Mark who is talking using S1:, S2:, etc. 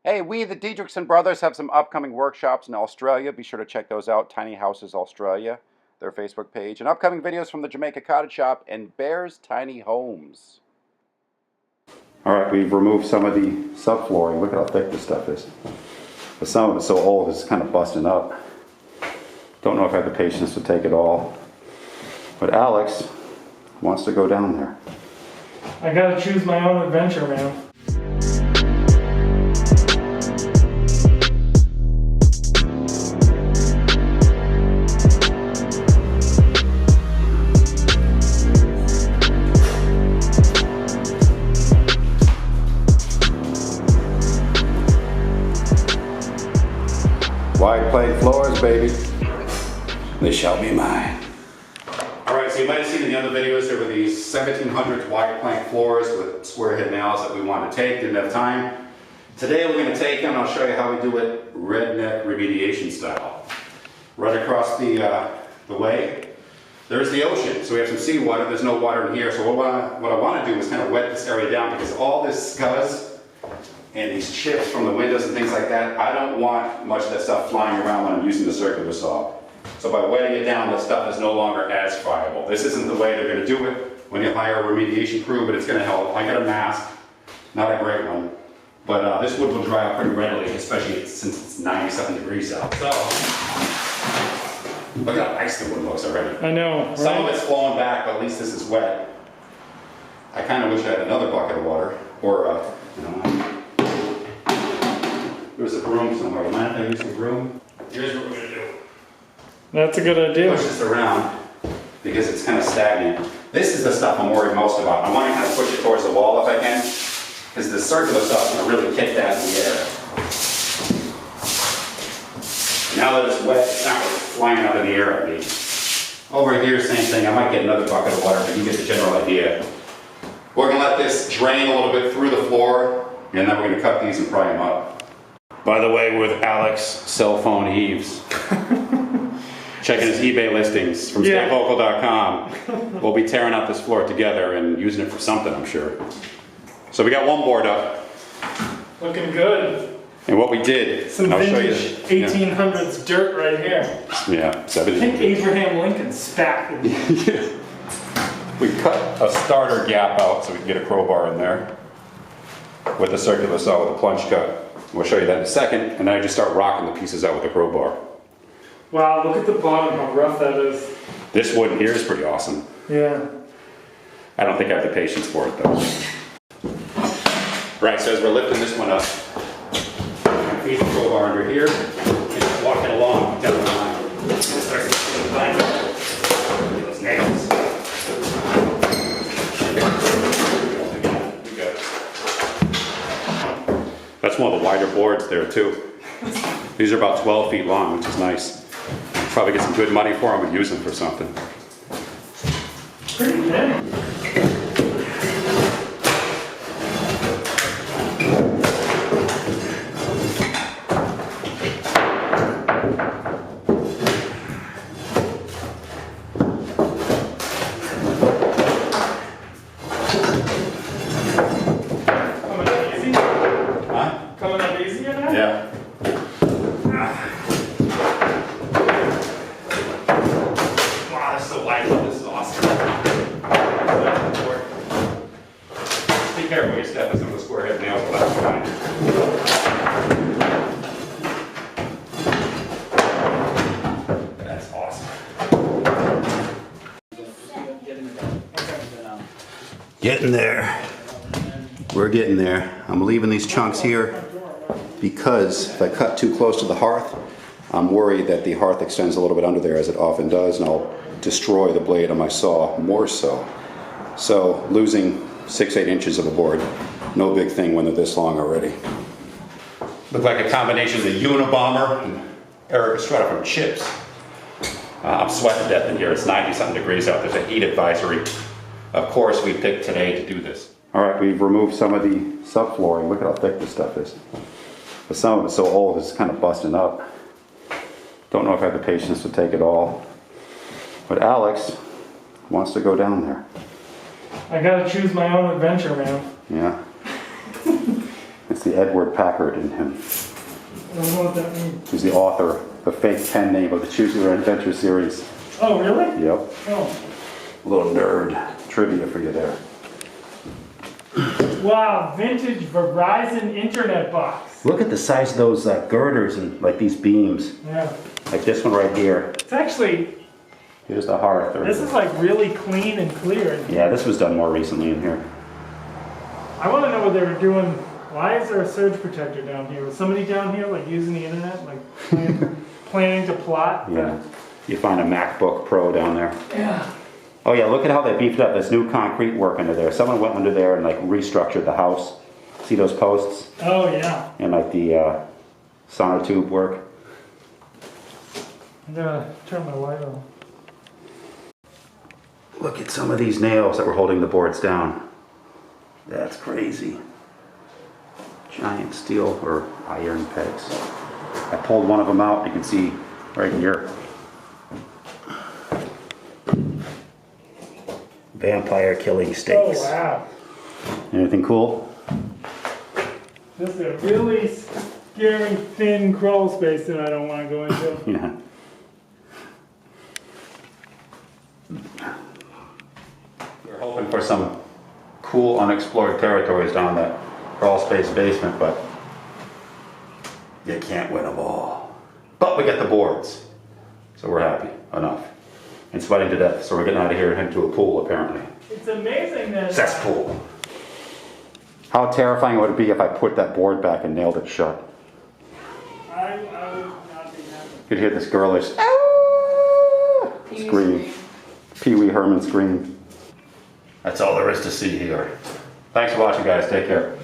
S1: Hey, we, the Diedricksen brothers, have some upcoming workshops in Australia. Be sure to check those out. Tiny Houses Australia, their Facebook page. And upcoming videos from the Jamaica Cottage Shop and Bear's Tiny Homes. All right, we've removed some of the subflooring. Look at how thick this stuff is. But some of it's so old, it's kind of busting up. Don't know if I have the patience to take it all. But Alex wants to go down there.
S2: I gotta choose my own adventure, man.
S1: Wide plank floors, baby. They shall be mine. All right, so you might have seen in the other videos there were these 1700s wide plank floors with square head nails that we wanted to take, didn't have time. Today we're going to take them, and I'll show you how we do it redneck remediation style. Right across the way, there's the ocean. So we have some seawater, there's no water in here. So what I want to do is kind of wet this area down because all this scuzz and these chips from the windows and things like that, I don't want much of that stuff flying around when I'm using the circular saw. So by wetting it down, that stuff is no longer as friable. This isn't the way they're going to do it when you hire a remediation crew, but it's going to help. I got a mask, not a great one, but this wood will dry out pretty readily, especially since it's 97 degrees out. So, look how nice the wood looks already.
S2: I know, right?
S1: Some of it's flowing back, but at least this is wet. I kind of wish I had another bucket of water, or you know, there's a broom somewhere. You mind if I use the broom? Here's what we're going to do.
S2: That's a good idea.
S1: Push this around because it's kind of stagnant. This is the stuff I'm worried most about. I want to kind of push it towards the wall if I can, because the circular stuff is going to really kick that in the air. Now that it's wet, it's not really flying up in the air at me. Over here, same thing. I might get another bucket of water, but you get the general idea. We're going to let this drain a little bit through the floor, and then we're going to cut these and pry them up. By the way, we're with Alex Cell Phone Eaves. Checking his eBay listings from stayvocal.com. We'll be tearing out this floor together and using it for something, I'm sure. So we got one board up.
S2: Looking good.
S1: And what we did,
S2: Some
S1: I'll show
S2: vintage
S1: you.
S2: 1800s dirt right here.
S1: Yeah,
S2: I
S1: 70.
S2: think Abraham Lincoln spat.
S1: We cut a starter gap out so we can get a crowbar in there with the circular saw with a plunge cut. We'll show you that in a second, and then I just start rocking the pieces out with the crowbar.
S2: Wow, look at the bottom, how rough that is.
S1: This wood here is pretty awesome.
S2: Yeah.
S1: I don't think I have the patience for it though. Right, so as we're lifting this one up, feed the crowbar under here, and just walk it along down the line. Start to see the line. Those nails. That's one of the wider boards there too. These are about 12 feet long, which is nice. Probably get some good money for them and use them for something.
S2: Pretty thin. Coming up easy?
S1: Huh?
S2: Coming up easier now?
S1: Yeah. Wow, this is so light. This is awesome. Be careful when you step on some of the square head nails left behind. That's awesome. Getting there. We're getting there. I'm leaving these chunks here because if I cut too close to the hearth, I'm worried that the hearth extends a little bit under there, as it often does, and I'll destroy the blade on my saw more so. So losing 6-8 inches of a board, no big thing when they're this long already. Look like a combination of the Unabomber and Eric Estrada from Chips. I'm sweating to death in here. It's 90-something degrees out. There's a heat advisory. Of course, we picked today to do this. All right, we've removed some of the subflooring. Look at how thick this stuff is. But some of it's so old, it's kind of busting up. Don't know if I have the patience to take it all. But Alex wants to go down there.
S2: I gotta choose my own adventure, man.
S1: Yeah. It's the Edward Packard in him.
S2: I don't know what that means.
S1: He's the author, the fake pen name of the Choose Your Adventure series.
S2: Oh, really?
S1: Yep.
S2: Oh.
S1: Little nerd trivia for you there.
S2: Wow, vintage Verizon internet box.
S1: Look at the size of those girders and like these beams.
S2: Yeah.
S1: Like this one right here.
S2: It's actually,
S1: Here's the hearth.
S2: this is like really clean and clear.
S1: Yeah, this was done more recently in here.
S2: I want to know what they were doing. Why is there a surge protector down here? Was somebody down here like using the internet, like planning to plot?
S1: Yeah. You find a MacBook Pro down there.
S2: Yeah.
S1: Oh yeah, look at how they beefed up this new concrete work under there. Someone went under there and like restructured the house. See those posts?
S2: Oh yeah.
S1: And like the sonotube work.
S2: I'm gonna turn my light on.
S1: Look at some of these nails that were holding the boards down. That's crazy. Giant steel or iron pegs. I pulled one of them out, you can see right here. Vampire killing stakes.
S2: Oh wow.
S1: Anything cool?
S2: This is a really scary thin crawl space that I don't want to go into.
S1: Yeah. We're hoping for some cool unexplored territories down that crawl space basement, but you can't win them all. But we get the boards, so we're happy enough. And sweating to death, so we're getting out of here and heading to a pool apparently.
S2: It's amazing that...
S1: Cesspool. How terrifying would it be if I put that board back and nailed it shut?
S2: I would not be happy.
S1: You'd hear this girlish scream. Pee Wee Herman scream. That's all there is to see here. Thanks for watching, guys. Take care.